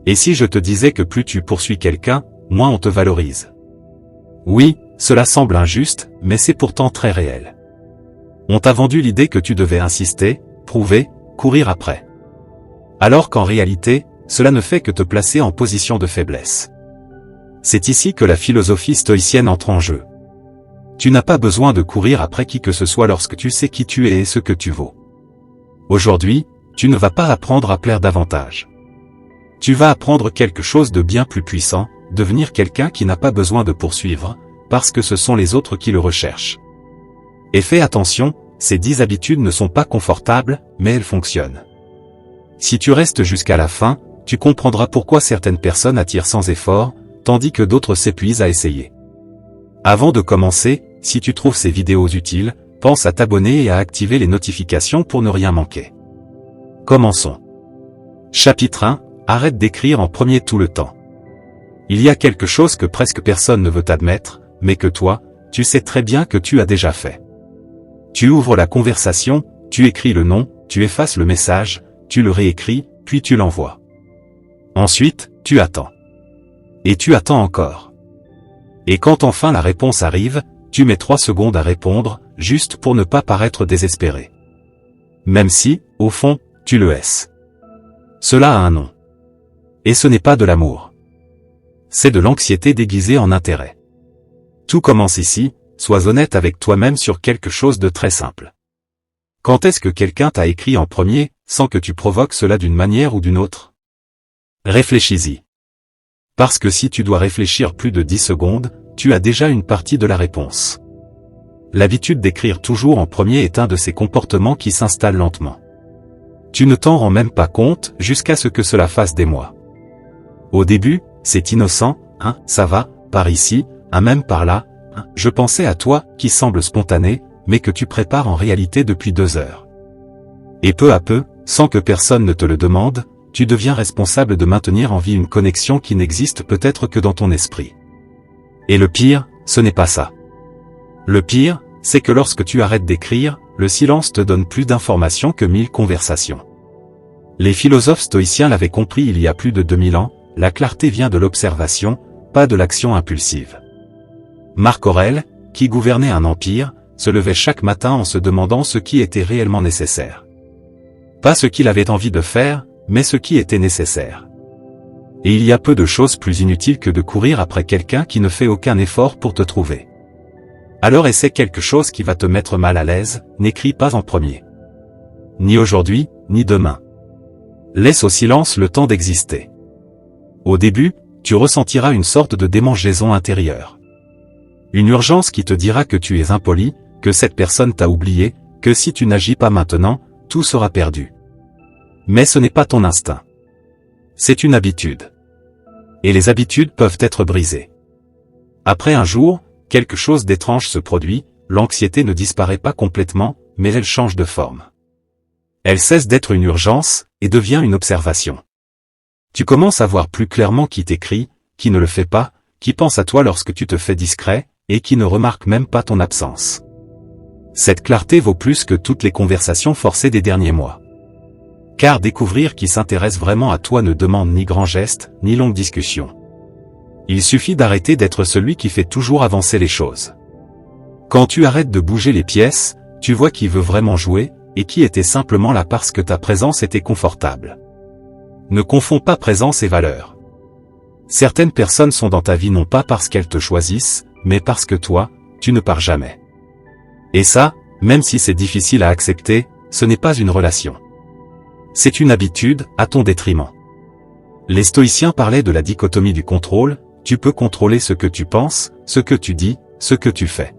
Et si je te disais que plus tu poursuis quelqu'un, moins on te valorise? Oui, cela semble injuste, mais c'est pourtant très réel. On t'a vendu l'idée que tu devais insister, prouver, courir après. Alors qu'en réalité, cela ne fait que te placer en position de faiblesse. C'est ici que la philosophie stoïcienne entre en jeu. Tu n'as pas besoin de courir après qui que ce soit lorsque tu sais qui tu es et ce que tu vaux. Aujourd'hui, tu ne vas pas apprendre à plaire davantage. Tu vas apprendre quelque chose de bien plus puissant, devenir quelqu'un qui n'a pas besoin de poursuivre, parce que ce sont les autres qui le recherchent. Et fais attention, ces 10 habitudes ne sont pas confortables, mais elles fonctionnent. Si tu restes jusqu'à la fin, tu comprendras pourquoi certaines personnes attirent sans effort, tandis que d'autres s'épuisent à essayer. Avant de commencer, si tu trouves ces vidéos utiles, pense à t'abonner et à activer les notifications pour ne rien manquer. Commençons. Chapitre 1. Arrête d'écrire en premier tout le temps. Il y a quelque chose que presque personne ne veut admettre, mais que toi, tu sais très bien que tu as déjà fait. Tu ouvres la conversation, tu écris le nom, tu effaces le message, tu le réécris, puis tu l'envoies. Ensuite, tu attends. Et tu attends encore. Et quand enfin la réponse arrive, tu mets 3 secondes à répondre, juste pour ne pas paraître désespéré. Même si, au fond, tu le hais. Cela a un nom. Et ce n'est pas de l'amour. C'est de l'anxiété déguisée en intérêt. Tout commence ici, sois honnête avec toi-même sur quelque chose de très simple. Quand est-ce que quelqu'un t'a écrit en premier, sans que tu provoques cela d'une manière ou d'une autre? Réfléchis-y. Parce que si tu dois réfléchir plus de 10 secondes, tu as déjà une partie de la réponse. L'habitude d'écrire toujours en premier est un de ces comportements qui s'installent lentement. Tu ne t'en rends même pas compte jusqu'à ce que cela fasse des mois. Au début, c'est innocent, ça va, par ici, même par là, je pensais à toi, qui semble spontané, mais que tu prépares en réalité depuis 2 heures. Et peu à peu, sans que personne ne te le demande, tu deviens responsable de maintenir en vie une connexion qui n'existe peut-être que dans ton esprit. Et le pire, ce n'est pas ça. Le pire, c'est que lorsque tu arrêtes d'écrire, le silence te donne plus d'informations que 1000 conversations. Les philosophes stoïciens l'avaient compris il y a plus de 2000 ans, la clarté vient de l'observation, pas de l'action impulsive. Marc Aurèle, qui gouvernait un empire, se levait chaque matin en se demandant ce qui était réellement nécessaire. Pas ce qu'il avait envie de faire, mais ce qui était nécessaire. Et il y a peu de choses plus inutiles que de courir après quelqu'un qui ne fait aucun effort pour te trouver. Alors essaie quelque chose qui va te mettre mal à l'aise, n'écris pas en premier. Ni aujourd'hui, ni demain. Laisse au silence le temps d'exister. Au début, tu ressentiras une sorte de démangeaison intérieure. Une urgence qui te dira que tu es impoli, que cette personne t'a oublié, que si tu n'agis pas maintenant, tout sera perdu. Mais ce n'est pas ton instinct. C'est une habitude. Et les habitudes peuvent être brisées. Après un jour, quelque chose d'étrange se produit, l'anxiété ne disparaît pas complètement, mais elle change de forme. Elle cesse d'être une urgence, et devient une observation. Tu commences à voir plus clairement qui t'écrit, qui ne le fait pas, qui pense à toi lorsque tu te fais discret, et qui ne remarque même pas ton absence. Cette clarté vaut plus que toutes les conversations forcées des derniers mois. Car découvrir qui s'intéresse vraiment à toi ne demande ni grand geste, ni longue discussion. Il suffit d'arrêter d'être celui qui fait toujours avancer les choses. Quand tu arrêtes de bouger les pièces, tu vois qui veut vraiment jouer, et qui était simplement là parce que ta présence était confortable. Ne confonds pas présence et valeur. Certaines personnes sont dans ta vie non pas parce qu'elles te choisissent, mais parce que toi, tu ne pars jamais. Et ça, même si c'est difficile à accepter, ce n'est pas une relation. C'est une habitude, à ton détriment. Les stoïciens parlaient de la dichotomie du contrôle, tu peux contrôler ce que tu penses, ce que tu dis, ce que tu fais.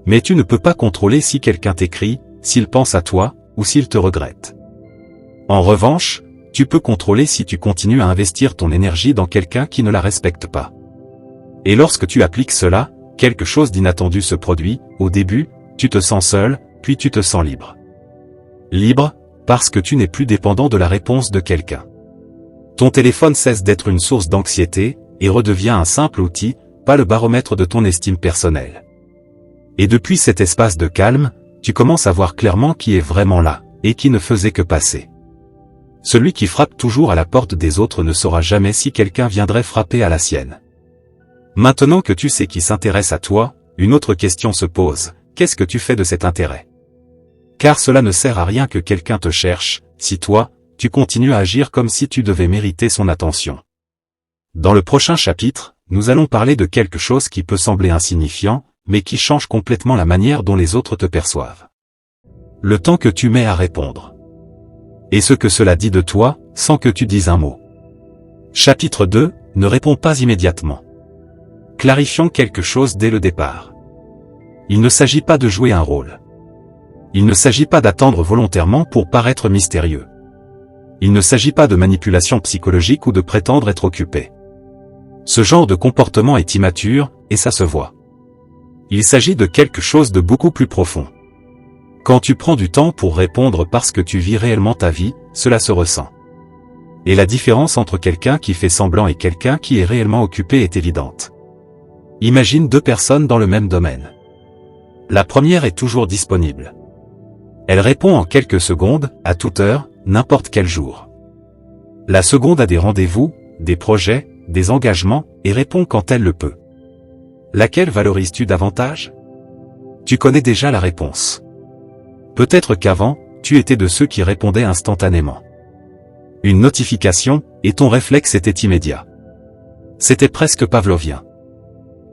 Mais tu ne peux pas contrôler si quelqu'un t'écrit, s'il pense à toi, ou s'il te regrette. En revanche, tu peux contrôler si tu continues à investir ton énergie dans quelqu'un qui ne la respecte pas. Et lorsque tu appliques cela, quelque chose d'inattendu se produit, au début, tu te sens seul, puis tu te sens libre. Libre, parce que tu n'es plus dépendant de la réponse de quelqu'un. Ton téléphone cesse d'être une source d'anxiété, et redevient un simple outil, pas le baromètre de ton estime personnelle. Et depuis cet espace de calme, tu commences à voir clairement qui est vraiment là, et qui ne faisait que passer. Celui qui frappe toujours à la porte des autres ne saura jamais si quelqu'un viendrait frapper à la sienne. Maintenant que tu sais qui s'intéresse à toi, une autre question se pose, qu'est-ce que tu fais de cet intérêt? Car cela ne sert à rien que quelqu'un te cherche, si toi, tu continues à agir comme si tu devais mériter son attention. Dans le prochain chapitre, nous allons parler de quelque chose qui peut sembler insignifiant, mais qui change complètement la manière dont les autres te perçoivent. Le temps que tu mets à répondre. Et ce que cela dit de toi, sans que tu dises un mot. Chapitre 2, ne réponds pas immédiatement. Clarifions quelque chose dès le départ. Il ne s'agit pas de jouer un rôle. Il ne s'agit pas d'attendre volontairement pour paraître mystérieux. Il ne s'agit pas de manipulation psychologique ou de prétendre être occupé. Ce genre de comportement est immature, et ça se voit. Il s'agit de quelque chose de beaucoup plus profond. Quand tu prends du temps pour répondre parce que tu vis réellement ta vie, cela se ressent. Et la différence entre quelqu'un qui fait semblant et quelqu'un qui est réellement occupé est évidente. Imagine deux personnes dans le même domaine. La première est toujours disponible. Elle répond en quelques secondes, à toute heure, n'importe quel jour. La seconde a des rendez-vous, des projets, des engagements, et répond quand elle le peut. Laquelle valorises-tu davantage? Tu connais déjà la réponse. Peut-être qu'avant, tu étais de ceux qui répondaient instantanément. Une notification, et ton réflexe était immédiat. C'était presque pavlovien.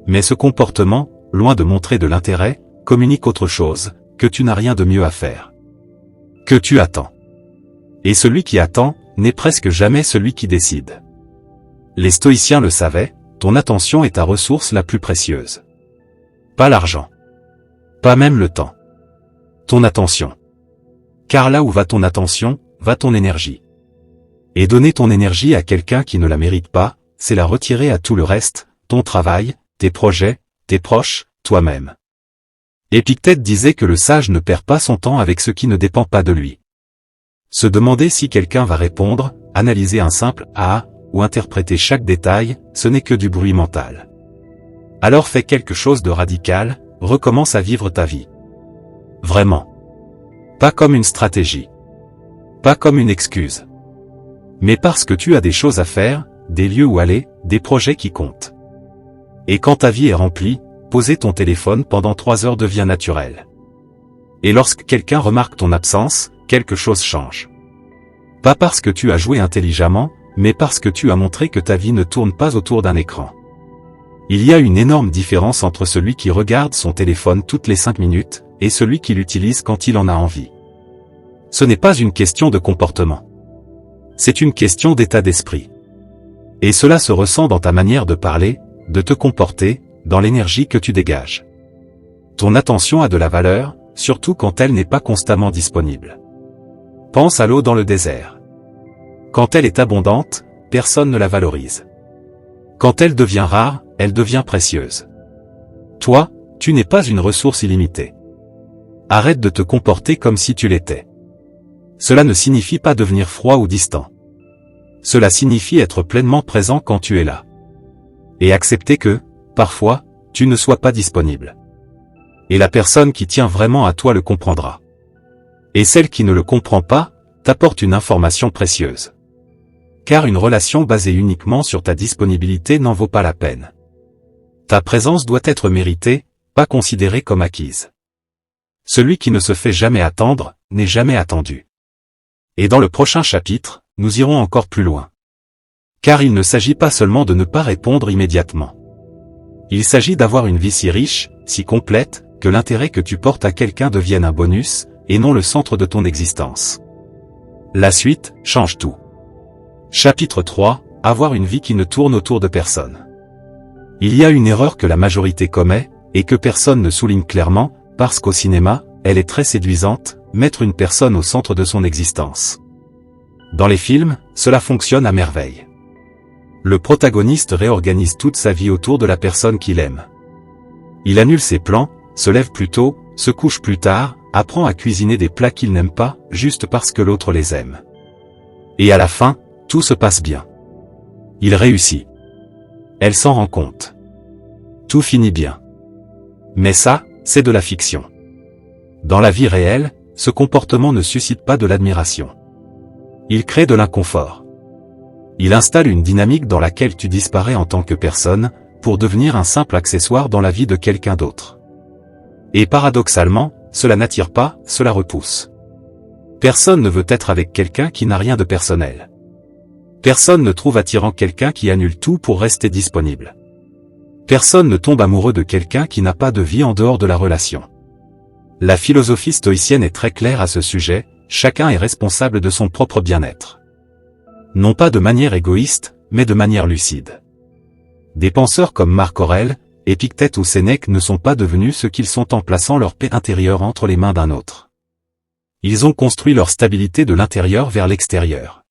Mais ce comportement, loin de montrer de l'intérêt, communique autre chose, que tu n'as rien de mieux à faire. Que tu attends. Et celui qui attend, n'est presque jamais celui qui décide. Les stoïciens le savaient, ton attention est ta ressource la plus précieuse. Pas l'argent. Pas même le temps. Ton attention. Car là où va ton attention, va ton énergie. Et donner ton énergie à quelqu'un qui ne la mérite pas, c'est la retirer à tout le reste, ton travail, tes projets, tes proches, toi-même. Épictète disait que le sage ne perd pas son temps avec ce qui ne dépend pas de lui. Se demander si quelqu'un va répondre, analyser un simple « ah » ou interpréter chaque détail, ce n'est que du bruit mental. Alors fais quelque chose de radical, recommence à vivre ta vie. Vraiment. Pas comme une stratégie. Pas comme une excuse. Mais parce que tu as des choses à faire, des lieux où aller, des projets qui comptent. Et quand ta vie est remplie, poser ton téléphone pendant 3 heures devient naturel. Et lorsque quelqu'un remarque ton absence, quelque chose change. Pas parce que tu as joué intelligemment, mais parce que tu as montré que ta vie ne tourne pas autour d'un écran. Il y a une énorme différence entre celui qui regarde son téléphone toutes les 5 minutes, et celui qui l'utilise quand il en a envie. Ce n'est pas une question de comportement. C'est une question d'état d'esprit. Et cela se ressent dans ta manière de parler, de te comporter, dans l'énergie que tu dégages. Ton attention a de la valeur, surtout quand elle n'est pas constamment disponible. Pense à l'eau dans le désert. Quand elle est abondante, personne ne la valorise. Quand elle devient rare, elle devient précieuse. Toi, tu n'es pas une ressource illimitée. Arrête de te comporter comme si tu l'étais. Cela ne signifie pas devenir froid ou distant. Cela signifie être pleinement présent quand tu es là. Et accepter que, parfois, tu ne sois pas disponible. Et la personne qui tient vraiment à toi le comprendra. Et celle qui ne le comprend pas, t'apporte une information précieuse. Car une relation basée uniquement sur ta disponibilité n'en vaut pas la peine. Ta présence doit être méritée, pas considérée comme acquise. Celui qui ne se fait jamais attendre, n'est jamais attendu. Et dans le prochain chapitre, nous irons encore plus loin. Car il ne s'agit pas seulement de ne pas répondre immédiatement. Il s'agit d'avoir une vie si riche, si complète, que l'intérêt que tu portes à quelqu'un devienne un bonus, et non le centre de ton existence. La suite, change tout. Chapitre 3, avoir une vie qui ne tourne autour de personne. Il y a une erreur que la majorité commet, et que personne ne souligne clairement, parce qu'au cinéma, elle est très séduisante, mettre une personne au centre de son existence. Dans les films, cela fonctionne à merveille. Le protagoniste réorganise toute sa vie autour de la personne qu'il aime. Il annule ses plans, se lève plus tôt, se couche plus tard, apprend à cuisiner des plats qu'il n'aime pas, juste parce que l'autre les aime. Et à la fin, tout se passe bien. Il réussit. Elle s'en rend compte. Tout finit bien. Mais ça, c'est de la fiction. Dans la vie réelle, ce comportement ne suscite pas de l'admiration. Il crée de l'inconfort. Il installe une dynamique dans laquelle tu disparais en tant que personne, pour devenir un simple accessoire dans la vie de quelqu'un d'autre. Et paradoxalement, cela n'attire pas, cela repousse. Personne ne veut être avec quelqu'un qui n'a rien de personnel. Personne ne trouve attirant quelqu'un qui annule tout pour rester disponible. Personne ne tombe amoureux de quelqu'un qui n'a pas de vie en dehors de la relation. La philosophie stoïcienne est très claire à ce sujet, chacun est responsable de son propre bien-être. Non pas de manière égoïste, mais de manière lucide. Des penseurs comme Marc Aurèle, Épictète ou Sénèque ne sont pas devenus ce qu'ils sont en plaçant leur paix intérieure entre les mains d'un autre. Ils ont construit leur stabilité de l'intérieur vers l'extérieur.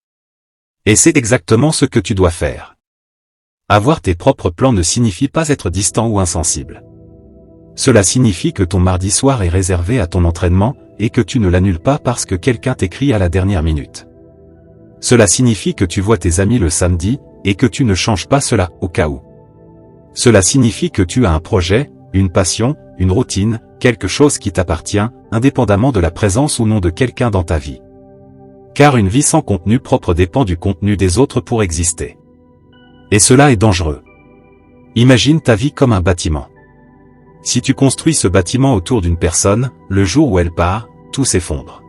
Et c'est exactement ce que tu dois faire. Avoir tes propres plans ne signifie pas être distant ou insensible. Cela signifie que ton mardi soir est réservé à ton entraînement, et que tu ne l'annules pas parce que quelqu'un t'écrit à la dernière minute. Cela signifie que tu vois tes amis le samedi, et que tu ne changes pas cela, au cas où. Cela signifie que tu as un projet, une passion, une routine, quelque chose qui t'appartient, indépendamment de la présence ou non de quelqu'un dans ta vie. Car une vie sans contenu propre dépend du contenu des autres pour exister. Et cela est dangereux. Imagine ta vie comme un bâtiment. Si tu construis ce bâtiment autour d'une personne, le jour où elle part, tout s'effondre.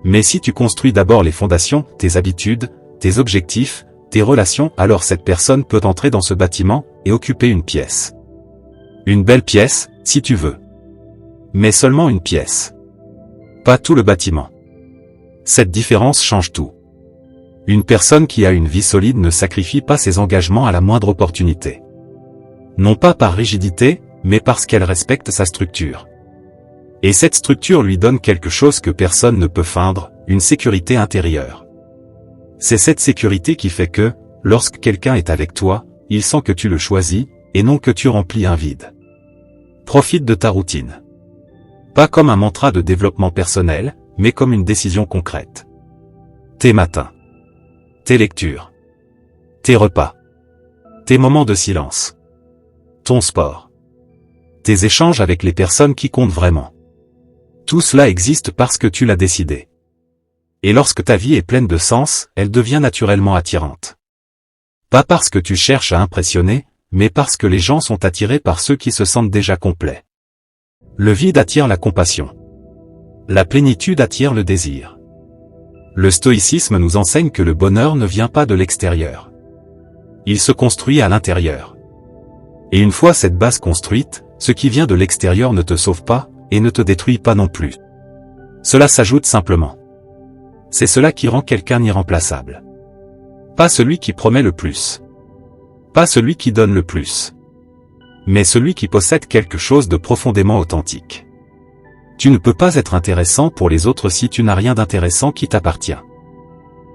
Mais si tu construis d'abord les fondations, tes habitudes, tes objectifs, tes relations, alors cette personne peut entrer dans ce bâtiment et occuper une pièce. Une belle pièce, si tu veux. Mais seulement une pièce. Pas tout le bâtiment. Cette différence change tout. Une personne qui a une vie solide ne sacrifie pas ses engagements à la moindre opportunité. Non pas par rigidité, mais parce qu'elle respecte sa structure. Et cette structure lui donne quelque chose que personne ne peut feindre, une sécurité intérieure. C'est cette sécurité qui fait que, lorsque quelqu'un est avec toi, il sent que tu le choisis, et non que tu remplis un vide. Profite de ta routine. Pas comme un mantra de développement personnel, mais comme une décision concrète. Tes matins. Tes lectures. Tes repas. Tes moments de silence. Ton sport. Tes échanges avec les personnes qui comptent vraiment. Tout cela existe parce que tu l'as décidé. Et lorsque ta vie est pleine de sens, elle devient naturellement attirante. Pas parce que tu cherches à impressionner, mais parce que les gens sont attirés par ceux qui se sentent déjà complets. Le vide attire la compassion. La plénitude attire le désir. Le stoïcisme nous enseigne que le bonheur ne vient pas de l'extérieur. Il se construit à l'intérieur. Et une fois cette base construite, ce qui vient de l'extérieur ne te sauve pas, et ne te détruit pas non plus. Cela s'ajoute simplement. C'est cela qui rend quelqu'un irremplaçable. Pas celui qui promet le plus. Pas celui qui donne le plus. Mais celui qui possède quelque chose de profondément authentique. Tu ne peux pas être intéressant pour les autres si tu n'as rien d'intéressant qui t'appartient.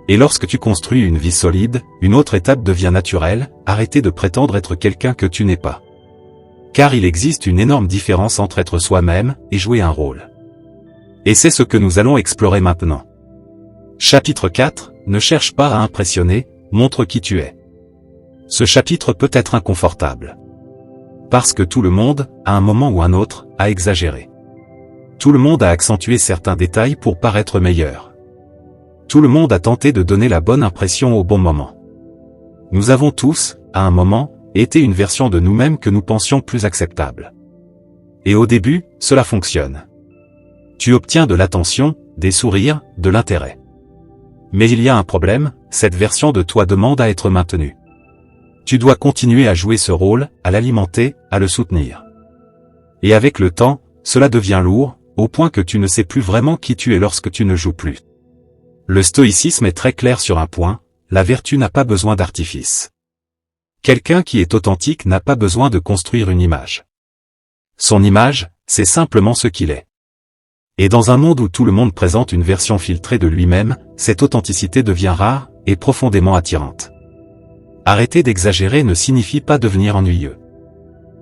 Et lorsque tu construis une vie solide, une autre étape devient naturelle, arrêter de prétendre être quelqu'un que tu n'es pas. Car il existe une énorme différence entre être soi-même et jouer un rôle. Et c'est ce que nous allons explorer maintenant. Chapitre 4, ne cherche pas à impressionner, montre qui tu es. Ce chapitre peut être inconfortable. Parce que tout le monde, à un moment ou un autre, a exagéré. Tout le monde a accentué certains détails pour paraître meilleur. Tout le monde a tenté de donner la bonne impression au bon moment. Nous avons tous, à un moment, été une version de nous-mêmes que nous pensions plus acceptable. Et au début, cela fonctionne. Tu obtiens de l'attention, des sourires, de l'intérêt. Mais il y a un problème, cette version de toi demande à être maintenue. Tu dois continuer à jouer ce rôle, à l'alimenter, à le soutenir. Et avec le temps, cela devient lourd, au point que tu ne sais plus vraiment qui tu es lorsque tu ne joues plus. Le stoïcisme est très clair sur un point, la vertu n'a pas besoin d'artifice. Quelqu'un qui est authentique n'a pas besoin de construire une image. Son image, c'est simplement ce qu'il est. Et dans un monde où tout le monde présente une version filtrée de lui-même, cette authenticité devient rare et profondément attirante. Arrêter d'exagérer ne signifie pas devenir ennuyeux.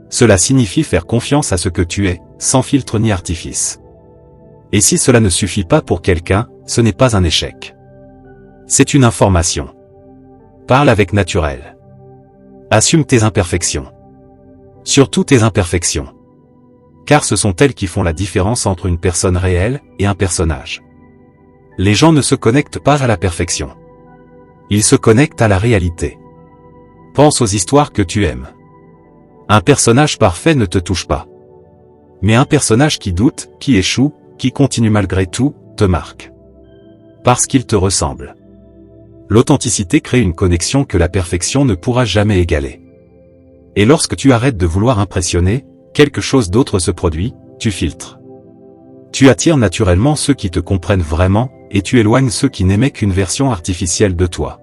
Cela signifie faire confiance à ce que tu es, sans filtre ni artifice. Et si cela ne suffit pas pour quelqu'un, ce n'est pas un échec. C'est une information. Parle avec naturel. Assume tes imperfections. Surtout tes imperfections. Car ce sont elles qui font la différence entre une personne réelle et un personnage. Les gens ne se connectent pas à la perfection. Ils se connectent à la réalité. Pense aux histoires que tu aimes. Un personnage parfait ne te touche pas. Mais un personnage qui doute, qui échoue, qui continue malgré tout, te marque. Parce qu'il te ressemble. L'authenticité crée une connexion que la perfection ne pourra jamais égaler. Et lorsque tu arrêtes de vouloir impressionner, quelque chose d'autre se produit, tu filtres. Tu attires naturellement ceux qui te comprennent vraiment, et tu éloignes ceux qui n'aimaient qu'une version artificielle de toi.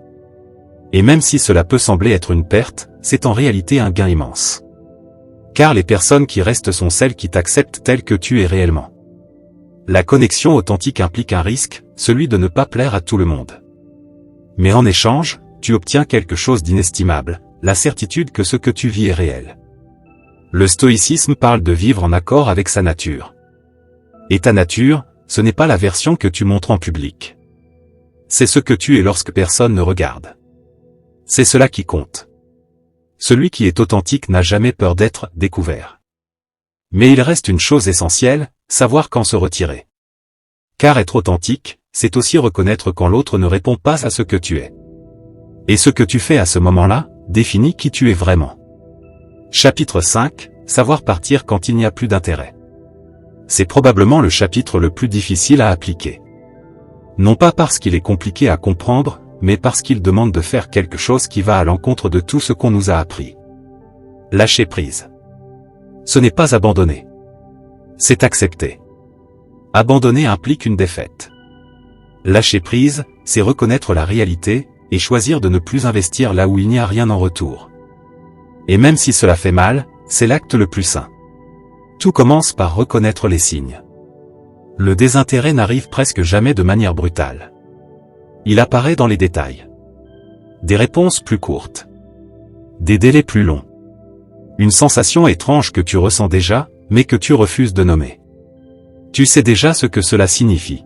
Et même si cela peut sembler être une perte, c'est en réalité un gain immense. Car les personnes qui restent sont celles qui t'acceptent tel que tu es réellement. La connexion authentique implique un risque, celui de ne pas plaire à tout le monde. Mais en échange, tu obtiens quelque chose d'inestimable, la certitude que ce que tu vis est réel. Le stoïcisme parle de vivre en accord avec sa nature. Et ta nature, ce n'est pas la version que tu montres en public. C'est ce que tu es lorsque personne ne regarde. C'est cela qui compte. Celui qui est authentique n'a jamais peur d'être découvert. Mais il reste une chose essentielle, savoir quand se retirer. Car être authentique, c'est aussi reconnaître quand l'autre ne répond pas à ce que tu es. Et ce que tu fais à ce moment-là, définit qui tu es vraiment. Chapitre 5, savoir partir quand il n'y a plus d'intérêt. C'est probablement le chapitre le plus difficile à appliquer. Non pas parce qu'il est compliqué à comprendre, mais parce qu'il demande de faire quelque chose qui va à l'encontre de tout ce qu'on nous a appris. Lâcher prise. Ce n'est pas abandonner. C'est accepter. Abandonner implique une défaite. Lâcher prise, c'est reconnaître la réalité, et choisir de ne plus investir là où il n'y a rien en retour. Et même si cela fait mal, c'est l'acte le plus sain. Tout commence par reconnaître les signes. Le désintérêt n'arrive presque jamais de manière brutale. Il apparaît dans les détails. Des réponses plus courtes. Des délais plus longs. Une sensation étrange que tu ressens déjà, mais que tu refuses de nommer. Tu sais déjà ce que cela signifie.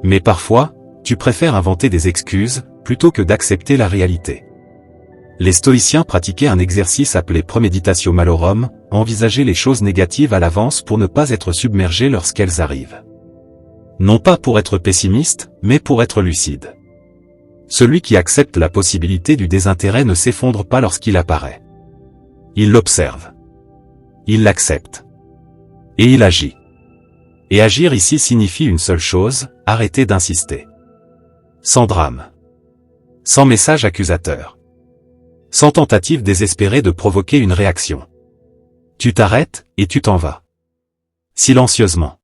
Mais parfois, tu préfères inventer des excuses, plutôt que d'accepter la réalité. Les stoïciens pratiquaient un exercice appelé préméditatio malorum, envisager les choses négatives à l'avance pour ne pas être submergé lorsqu'elles arrivent. Non pas pour être pessimiste, mais pour être lucide. Celui qui accepte la possibilité du désintérêt ne s'effondre pas lorsqu'il apparaît. Il l'observe. Il l'accepte. Et il agit. Et agir ici signifie une seule chose, arrêter d'insister. Sans drame. Sans message accusateur. Sans tentative désespérée de provoquer une réaction. Tu t'arrêtes, et tu t'en vas. Silencieusement.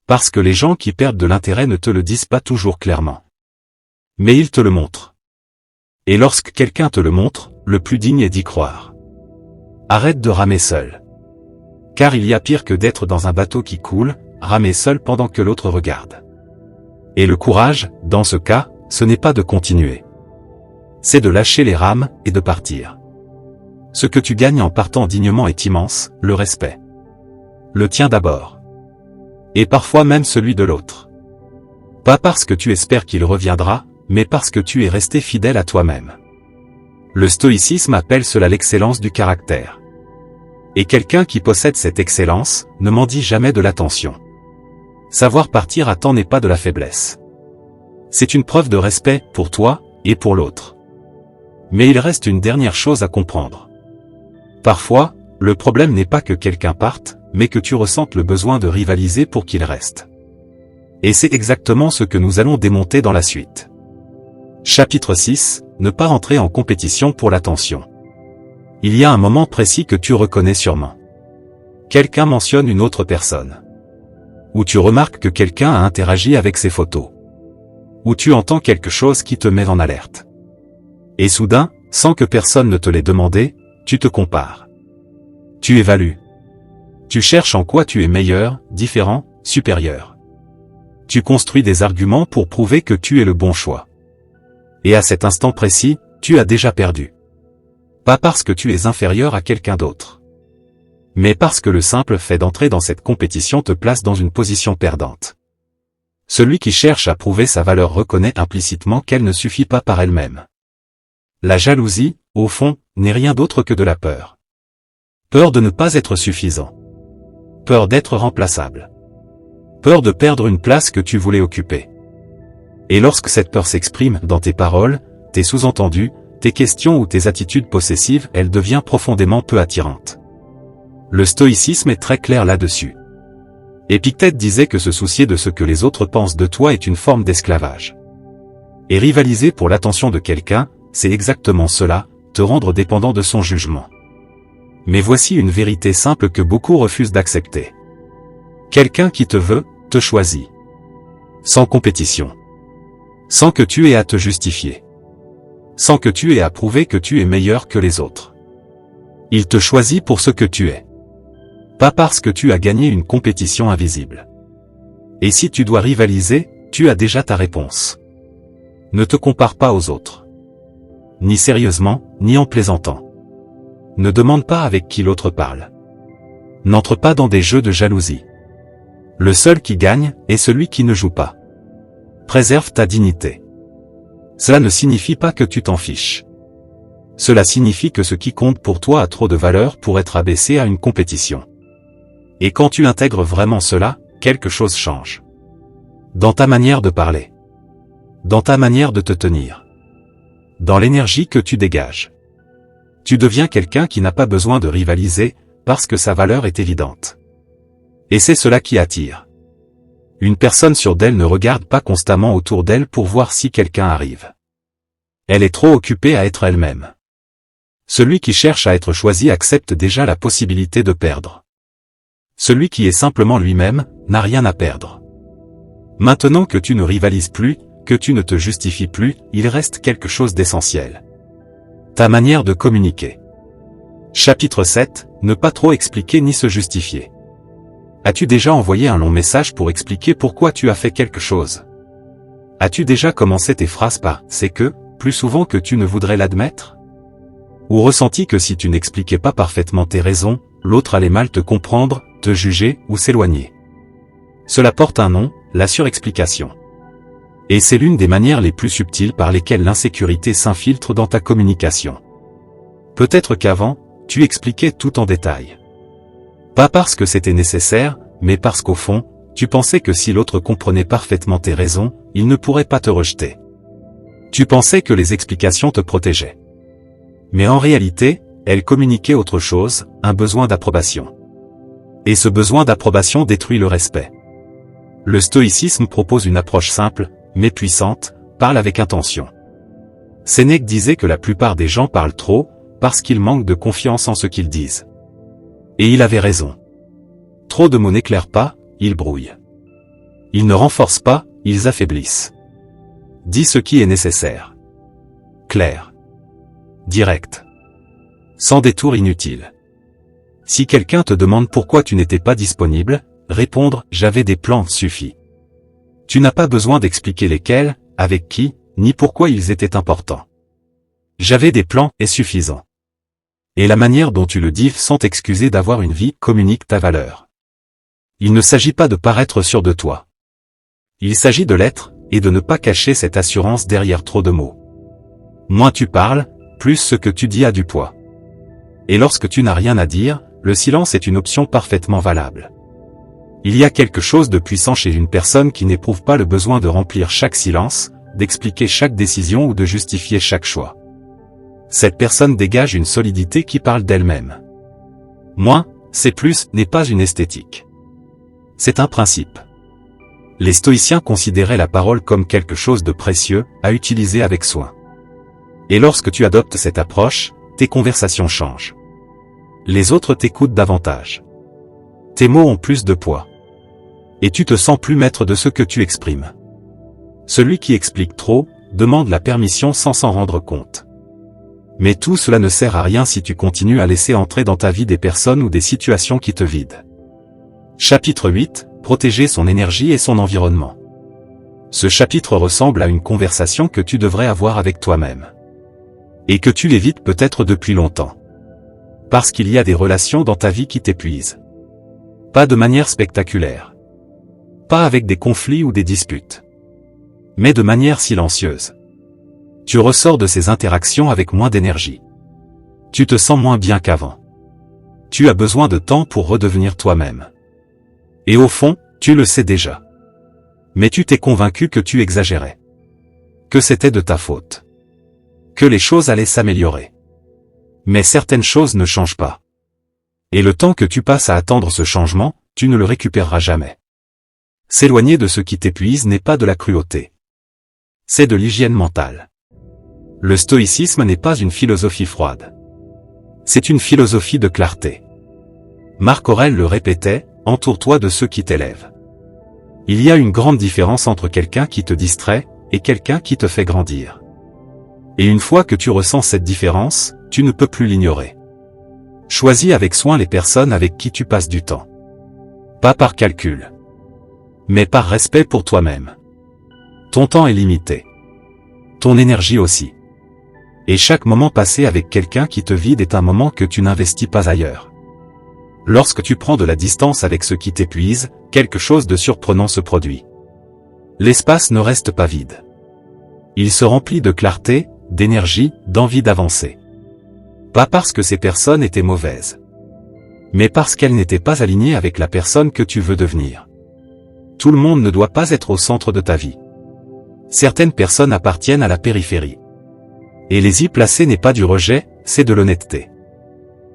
Parce que les gens qui perdent de l'intérêt ne te le disent pas toujours clairement. Mais ils te le montrent. Et lorsque quelqu'un te le montre, le plus digne est d'y croire. Arrête de ramer seul. Car il y a pire que d'être dans un bateau qui coule, ramer seul pendant que l'autre regarde. Et le courage, dans ce cas, ce n'est pas de continuer. C'est de lâcher les rames, et de partir. Ce que tu gagnes en partant dignement est immense, le respect. Le tien d'abord. Et parfois même celui de l'autre. Pas parce que tu espères qu'il reviendra, mais parce que tu es resté fidèle à toi-même. Le stoïcisme appelle cela l'excellence du caractère. Et quelqu'un qui possède cette excellence, ne mendie jamais de l'attention. Savoir partir à temps n'est pas de la faiblesse. C'est une preuve de respect, pour toi, et pour l'autre. Mais il reste une dernière chose à comprendre. Parfois, le problème n'est pas que quelqu'un parte, mais que tu ressentes le besoin de rivaliser pour qu'il reste. Et c'est exactement ce que nous allons démonter dans la suite. Chapitre 6, ne pas rentrer en compétition pour l'attention. Il y a un moment précis que tu reconnais sûrement. Quelqu'un mentionne une autre personne. Ou tu remarques que quelqu'un a interagi avec ses photos. Ou tu entends quelque chose qui te met en alerte. Et soudain, sans que personne ne te l'ait demandé, tu te compares. Tu évalues. Tu cherches en quoi tu es meilleur, différent, supérieur. Tu construis des arguments pour prouver que tu es le bon choix. Et à cet instant précis, tu as déjà perdu. Pas parce que tu es inférieur à quelqu'un d'autre. Mais parce que le simple fait d'entrer dans cette compétition te place dans une position perdante. Celui qui cherche à prouver sa valeur reconnaît implicitement qu'elle ne suffit pas par elle-même. La jalousie, au fond, n'est rien d'autre que de la peur. Peur de ne pas être suffisant. Peur d'être remplaçable. Peur de perdre une place que tu voulais occuper. Et lorsque cette peur s'exprime dans tes paroles, tes sous-entendus, tes questions ou tes attitudes possessives, elle devient profondément peu attirante. Le stoïcisme est très clair là-dessus. Épictète disait que se soucier de ce que les autres pensent de toi est une forme d'esclavage. Et rivaliser pour l'attention de quelqu'un, c'est exactement cela, te rendre dépendant de son jugement. Mais voici une vérité simple que beaucoup refusent d'accepter. Quelqu'un qui te veut, te choisit. Sans compétition. Sans que tu aies à te justifier. Sans que tu aies à prouver que tu es meilleur que les autres. Il te choisit pour ce que tu es. Pas parce que tu as gagné une compétition invisible. Et si tu dois rivaliser, tu as déjà ta réponse. Ne te compare pas aux autres. Ni sérieusement, ni en plaisantant. Ne demande pas avec qui l'autre parle. N'entre pas dans des jeux de jalousie. Le seul qui gagne est celui qui ne joue pas. Préserve ta dignité. Cela ne signifie pas que tu t'en fiches. Cela signifie que ce qui compte pour toi a trop de valeur pour être abaissé à une compétition. Et quand tu intègres vraiment cela, quelque chose change. Dans ta manière de parler. Dans ta manière de te tenir. Dans l'énergie que tu dégages. Tu deviens quelqu'un qui n'a pas besoin de rivaliser, parce que sa valeur est évidente. Et c'est cela qui attire. Une personne sûre d'elle ne regarde pas constamment autour d'elle pour voir si quelqu'un arrive. Elle est trop occupée à être elle-même. Celui qui cherche à être choisi accepte déjà la possibilité de perdre. Celui qui est simplement lui-même, n'a rien à perdre. Maintenant que tu ne rivalises plus, que tu ne te justifies plus, il reste quelque chose d'essentiel. Ta manière de communiquer. Chapitre 7, ne pas trop expliquer ni se justifier. As-tu déjà envoyé un long message pour expliquer pourquoi tu as fait quelque chose? As-tu déjà commencé tes phrases par « c'est que » plus souvent que tu ne voudrais l'admettre? Ou ressenti que si tu n'expliquais pas parfaitement tes raisons, l'autre allait mal te comprendre, te juger ou s'éloigner? Cela porte un nom, la surexplication. Et c'est l'une des manières les plus subtiles par lesquelles l'insécurité s'infiltre dans ta communication. Peut-être qu'avant, tu expliquais tout en détail. Pas parce que c'était nécessaire, mais parce qu'au fond, tu pensais que si l'autre comprenait parfaitement tes raisons, il ne pourrait pas te rejeter. Tu pensais que les explications te protégeaient. Mais en réalité, elles communiquaient autre chose, un besoin d'approbation. Et ce besoin d'approbation détruit le respect. Le stoïcisme propose une approche simple, mais puissante, parle avec intention. Sénèque disait que la plupart des gens parlent trop, parce qu'ils manquent de confiance en ce qu'ils disent. Et il avait raison. Trop de mots n'éclairent pas, ils brouillent. Ils ne renforcent pas, ils affaiblissent. Dis ce qui est nécessaire. Clair. Direct. Sans détour inutile. Si quelqu'un te demande pourquoi tu n'étais pas disponible, répondre « j'avais des plans » suffit. Tu n'as pas besoin d'expliquer lesquels, avec qui, ni pourquoi ils étaient importants. J'avais des plans est suffisant. Et la manière dont tu le dis sans t'excuser d'avoir une vie communique ta valeur. Il ne s'agit pas de paraître sûr de toi. Il s'agit de l'être, et de ne pas cacher cette assurance derrière trop de mots. Moins tu parles, plus ce que tu dis a du poids. Et lorsque tu n'as rien à dire, le silence est une option parfaitement valable. Il y a quelque chose de puissant chez une personne qui n'éprouve pas le besoin de remplir chaque silence, d'expliquer chaque décision ou de justifier chaque choix. Cette personne dégage une solidité qui parle d'elle-même. Moins, c'est plus, n'est pas une esthétique. C'est un principe. Les stoïciens considéraient la parole comme quelque chose de précieux, à utiliser avec soin. Et lorsque tu adoptes cette approche, tes conversations changent. Les autres t'écoutent davantage. Tes mots ont plus de poids. Et tu te sens plus maître de ce que tu exprimes. Celui qui explique trop, demande la permission sans s'en rendre compte. Mais tout cela ne sert à rien si tu continues à laisser entrer dans ta vie des personnes ou des situations qui te vident. Chapitre 8, protéger son énergie et son environnement. Ce chapitre ressemble à une conversation que tu devrais avoir avec toi-même. Et que tu l'évites peut-être depuis longtemps. Parce qu'il y a des relations dans ta vie qui t'épuisent. Pas de manière spectaculaire. Pas avec des conflits ou des disputes. Mais de manière silencieuse. Tu ressors de ces interactions avec moins d'énergie. Tu te sens moins bien qu'avant. Tu as besoin de temps pour redevenir toi-même. Et au fond, tu le sais déjà. Mais tu t'es convaincu que tu exagérais. que c'était de ta faute, que les choses allaient s'améliorer. Mais certaines choses ne changent pas. Et le temps que tu passes à attendre ce changement, tu ne le récupéreras jamais. S'éloigner de ce qui t'épuise n'est pas de la cruauté. C'est de l'hygiène mentale. Le stoïcisme n'est pas une philosophie froide. C'est une philosophie de clarté. Marc Aurèle le répétait, entoure-toi de ceux qui t'élèvent. Il y a une grande différence entre quelqu'un qui te distrait et quelqu'un qui te fait grandir. Et une fois que tu ressens cette différence, tu ne peux plus l'ignorer. Choisis avec soin les personnes avec qui tu passes du temps. Pas par calcul, mais par respect pour toi-même. Ton temps est limité. Ton énergie aussi. Et chaque moment passé avec quelqu'un qui te vide est un moment que tu n'investis pas ailleurs. Lorsque tu prends de la distance avec ce qui t'épuise, quelque chose de surprenant se produit. L'espace ne reste pas vide. Il se remplit de clarté, d'énergie, d'envie d'avancer. Pas parce que ces personnes étaient mauvaises, mais parce qu'elles n'étaient pas alignées avec la personne que tu veux devenir. Tout le monde ne doit pas être au centre de ta vie. Certaines personnes appartiennent à la périphérie. Et les y placer n'est pas du rejet, c'est de l'honnêteté.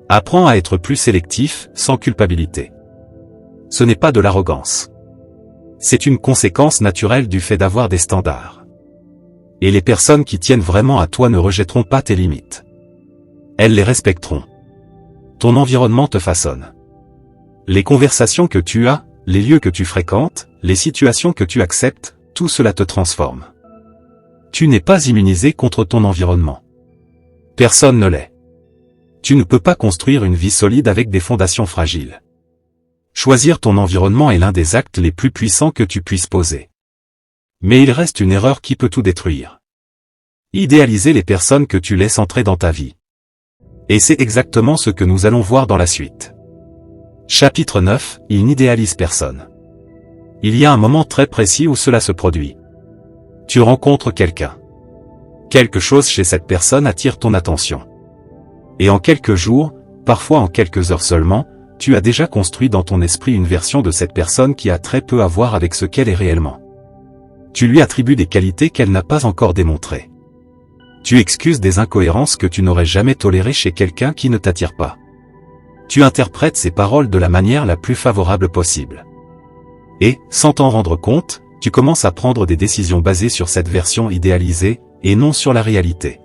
Apprends à être plus sélectif, sans culpabilité. Ce n'est pas de l'arrogance. C'est une conséquence naturelle du fait d'avoir des standards. Et les personnes qui tiennent vraiment à toi ne rejetteront pas tes limites. Elles les respecteront. Ton environnement te façonne. Les conversations que tu as, les lieux que tu fréquentes, les situations que tu acceptes, tout cela te transforme. Tu n'es pas immunisé contre ton environnement. Personne ne l'est. Tu ne peux pas construire une vie solide avec des fondations fragiles. Choisir ton environnement est l'un des actes les plus puissants que tu puisses poser. Mais il reste une erreur qui peut tout détruire. Idéaliser les personnes que tu laisses entrer dans ta vie. Et c'est exactement ce que nous allons voir dans la suite. Chapitre 9, il n'idéalise personne. Il y a un moment très précis où cela se produit. Tu rencontres quelqu'un. Quelque chose chez cette personne attire ton attention. Et en quelques jours, parfois en quelques heures seulement, tu as déjà construit dans ton esprit une version de cette personne qui a très peu à voir avec ce qu'elle est réellement. Tu lui attribues des qualités qu'elle n'a pas encore démontrées. Tu excuses des incohérences que tu n'aurais jamais tolérées chez quelqu'un qui ne t'attire pas. Tu interprètes ses paroles de la manière la plus favorable possible. Et, sans t'en rendre compte, tu commences à prendre des décisions basées sur cette version idéalisée, et non sur la réalité.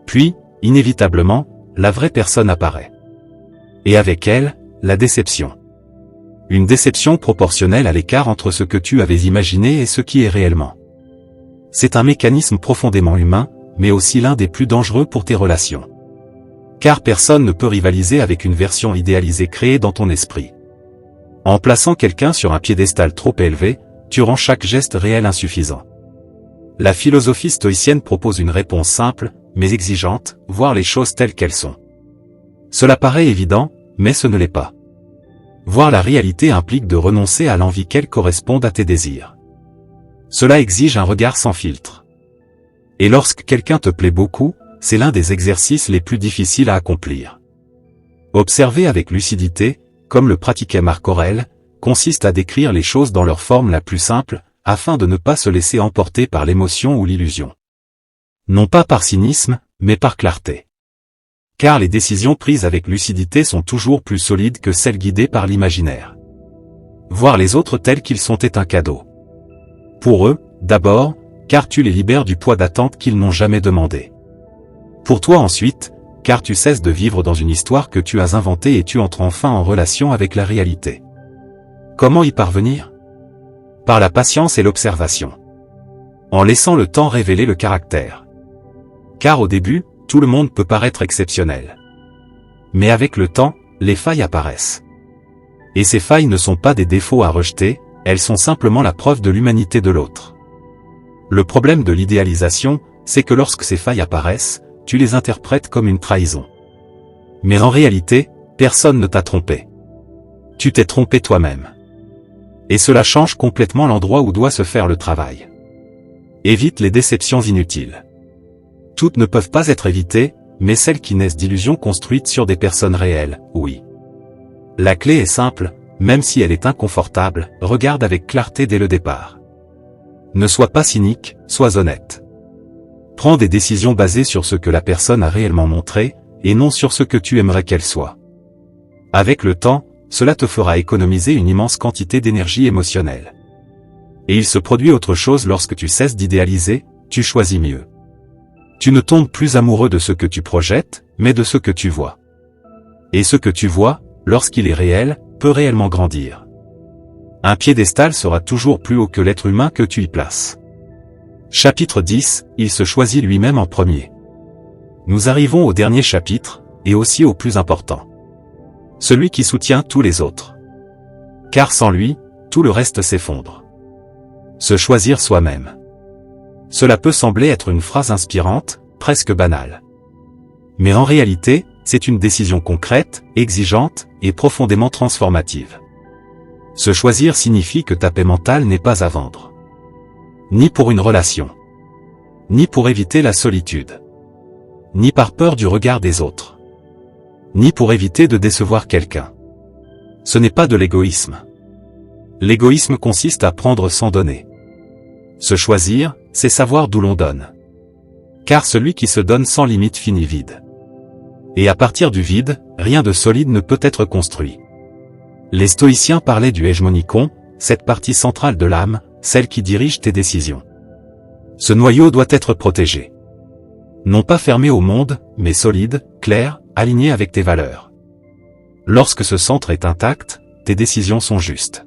Puis, inévitablement, la vraie personne apparaît. Et avec elle, la déception. Une déception proportionnelle à l'écart entre ce que tu avais imaginé et ce qui est réellement. C'est un mécanisme profondément humain, mais aussi l'un des plus dangereux pour tes relations. Car personne ne peut rivaliser avec une version idéalisée créée dans ton esprit. En plaçant quelqu'un sur un piédestal trop élevé, tu rends chaque geste réel insuffisant. La philosophie stoïcienne propose une réponse simple, mais exigeante, voir les choses telles qu'elles sont. Cela paraît évident, mais ce ne l'est pas. Voir la réalité implique de renoncer à l'envie qu'elle corresponde à tes désirs. Cela exige un regard sans filtre. Et lorsque quelqu'un te plaît beaucoup, c'est l'un des exercices les plus difficiles à accomplir. Observer avec lucidité, comme le pratiquait Marc Aurèle, consiste à décrire les choses dans leur forme la plus simple, afin de ne pas se laisser emporter par l'émotion ou l'illusion. Non pas par cynisme, mais par clarté. Car les décisions prises avec lucidité sont toujours plus solides que celles guidées par l'imaginaire. Voir les autres tels qu'ils sont est un cadeau. Pour eux, d'abord, car tu les libères du poids d'attente qu'ils n'ont jamais demandé. Pour toi ensuite, car tu cesses de vivre dans une histoire que tu as inventée et tu entres enfin en relation avec la réalité. Comment y parvenir ? Par la patience et l'observation. En laissant le temps révéler le caractère. Car au début, tout le monde peut paraître exceptionnel. Mais avec le temps, les failles apparaissent. Et ces failles ne sont pas des défauts à rejeter, elles sont simplement la preuve de l'humanité de l'autre. Le problème de l'idéalisation, c'est que lorsque ces failles apparaissent, tu les interprètes comme une trahison. Mais en réalité, personne ne t'a trompé. Tu t'es trompé toi-même. Et cela change complètement l'endroit où doit se faire le travail. Évite les déceptions inutiles. Toutes ne peuvent pas être évitées, mais celles qui naissent d'illusions construites sur des personnes réelles, oui. La clé est simple, même si elle est inconfortable, regarde avec clarté dès le départ. Ne sois pas cynique, sois honnête. Prends des décisions basées sur ce que la personne a réellement montré, et non sur ce que tu aimerais qu'elle soit. Avec le temps, cela te fera économiser une immense quantité d'énergie émotionnelle. Et il se produit autre chose lorsque tu cesses d'idéaliser, tu choisis mieux. Tu ne tombes plus amoureux de ce que tu projettes, mais de ce que tu vois. Et ce que tu vois, lorsqu'il est réel, peut réellement grandir. Un piédestal sera toujours plus haut que l'être humain que tu y places. Chapitre 10, il se choisit lui-même en premier. Nous arrivons au dernier chapitre, et aussi au plus important. Celui qui soutient tous les autres. Car sans lui, tout le reste s'effondre. Se choisir soi-même. Cela peut sembler être une phrase inspirante, presque banale. Mais en réalité, c'est une décision concrète, exigeante, et profondément transformative. Se choisir signifie que ta paix mentale n'est pas à vendre. Ni pour une relation. Ni pour éviter la solitude. Ni par peur du regard des autres. Ni pour éviter de décevoir quelqu'un. Ce n'est pas de l'égoïsme. L'égoïsme consiste à prendre sans donner. Se choisir, c'est savoir d'où l'on donne. Car celui qui se donne sans limite finit vide. Et à partir du vide, rien de solide ne peut être construit. Les stoïciens parlaient du hégmonikon, cette partie centrale de l'âme, celle qui dirige tes décisions. Ce noyau doit être protégé. Non pas fermé au monde, mais solide, clair, aligné avec tes valeurs. Lorsque ce centre est intact, tes décisions sont justes.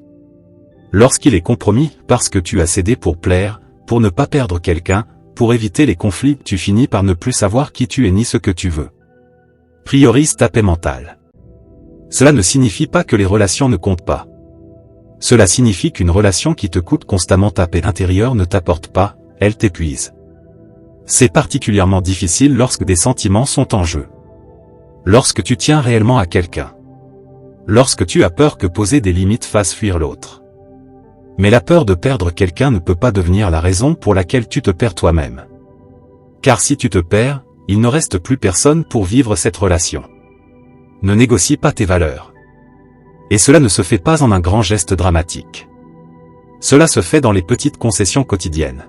Lorsqu'il est compromis parce que tu as cédé pour plaire, pour ne pas perdre quelqu'un, pour éviter les conflits, tu finis par ne plus savoir qui tu es ni ce que tu veux. Priorise ta paix mentale. Cela ne signifie pas que les relations ne comptent pas. Cela signifie qu'une relation qui te coûte constamment ta paix intérieure ne t'apporte pas, elle t'épuise. C'est particulièrement difficile lorsque des sentiments sont en jeu. Lorsque tu tiens réellement à quelqu'un. Lorsque tu as peur que poser des limites fasse fuir l'autre. Mais la peur de perdre quelqu'un ne peut pas devenir la raison pour laquelle tu te perds toi-même. Car si tu te perds, il ne reste plus personne pour vivre cette relation. Ne négocie pas tes valeurs. Et cela ne se fait pas en un grand geste dramatique. Cela se fait dans les petites concessions quotidiennes.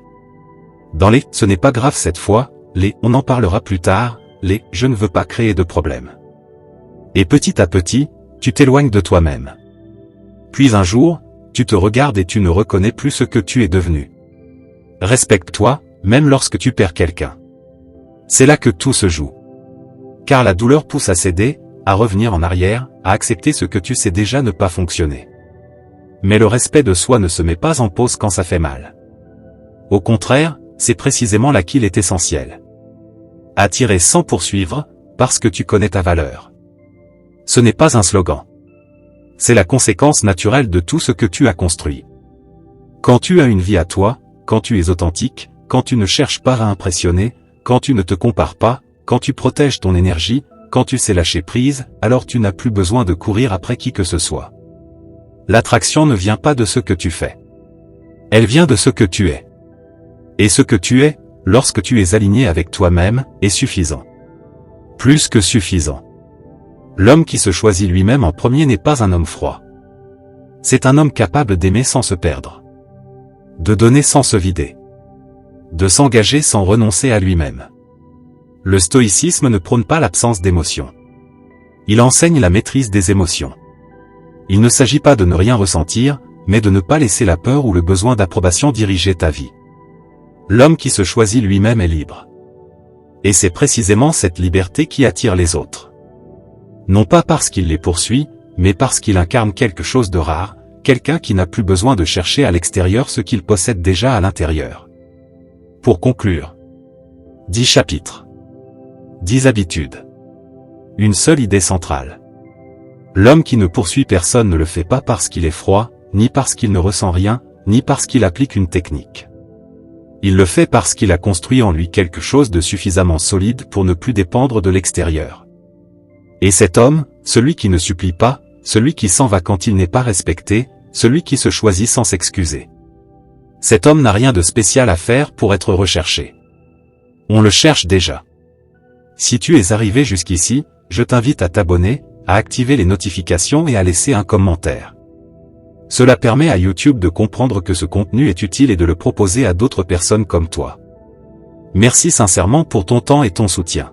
Dans les « ce n'est pas grave cette fois », les « on en parlera plus tard », les « je ne veux pas créer de problème ». Et petit à petit, tu t'éloignes de toi-même. Puis un jour, tu te regardes et tu ne reconnais plus ce que tu es devenu. Respecte-toi, même lorsque tu perds quelqu'un. C'est là que tout se joue. Car la douleur pousse à céder, à revenir en arrière, à accepter ce que tu sais déjà ne pas fonctionner. Mais le respect de soi ne se met pas en pause quand ça fait mal. Au contraire, c'est précisément là qu'il est essentiel. Attirer sans poursuivre, parce que tu connais ta valeur. Ce n'est pas un slogan. C'est la conséquence naturelle de tout ce que tu as construit. Quand tu as une vie à toi, quand tu es authentique, quand tu ne cherches pas à impressionner, quand tu ne te compares pas, quand tu protèges ton énergie, quand tu sais lâcher prise, alors tu n'as plus besoin de courir après qui que ce soit. L'attraction ne vient pas de ce que tu fais. Elle vient de ce que tu es. Et ce que tu es, lorsque tu es aligné avec toi-même, est suffisant. Plus que suffisant. L'homme qui se choisit lui-même en premier n'est pas un homme froid. C'est un homme capable d'aimer sans se perdre. De donner sans se vider. De s'engager sans renoncer à lui-même. Le stoïcisme ne prône pas l'absence d'émotions. Il enseigne la maîtrise des émotions. Il ne s'agit pas de ne rien ressentir, mais de ne pas laisser la peur ou le besoin d'approbation diriger ta vie. L'homme qui se choisit lui-même est libre. Et c'est précisément cette liberté qui attire les autres. Non pas parce qu'il les poursuit, mais parce qu'il incarne quelque chose de rare, quelqu'un qui n'a plus besoin de chercher à l'extérieur ce qu'il possède déjà à l'intérieur. Pour conclure. 10 chapitres. 10 habitudes. Une seule idée centrale. L'homme qui ne poursuit personne ne le fait pas parce qu'il est froid, ni parce qu'il ne ressent rien, ni parce qu'il applique une technique. Il le fait parce qu'il a construit en lui quelque chose de suffisamment solide pour ne plus dépendre de l'extérieur. Et cet homme, celui qui ne supplie pas, celui qui s'en va quand il n'est pas respecté, celui qui se choisit sans s'excuser. Cet homme n'a rien de spécial à faire pour être recherché. On le cherche déjà. Si tu es arrivé jusqu'ici, je t'invite à t'abonner, à activer les notifications et à laisser un commentaire. Cela permet à YouTube de comprendre que ce contenu est utile et de le proposer à d'autres personnes comme toi. Merci sincèrement pour ton temps et ton soutien.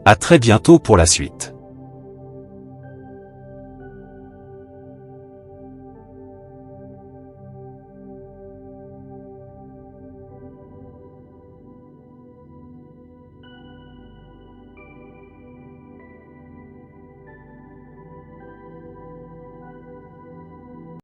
À très bientôt pour la suite.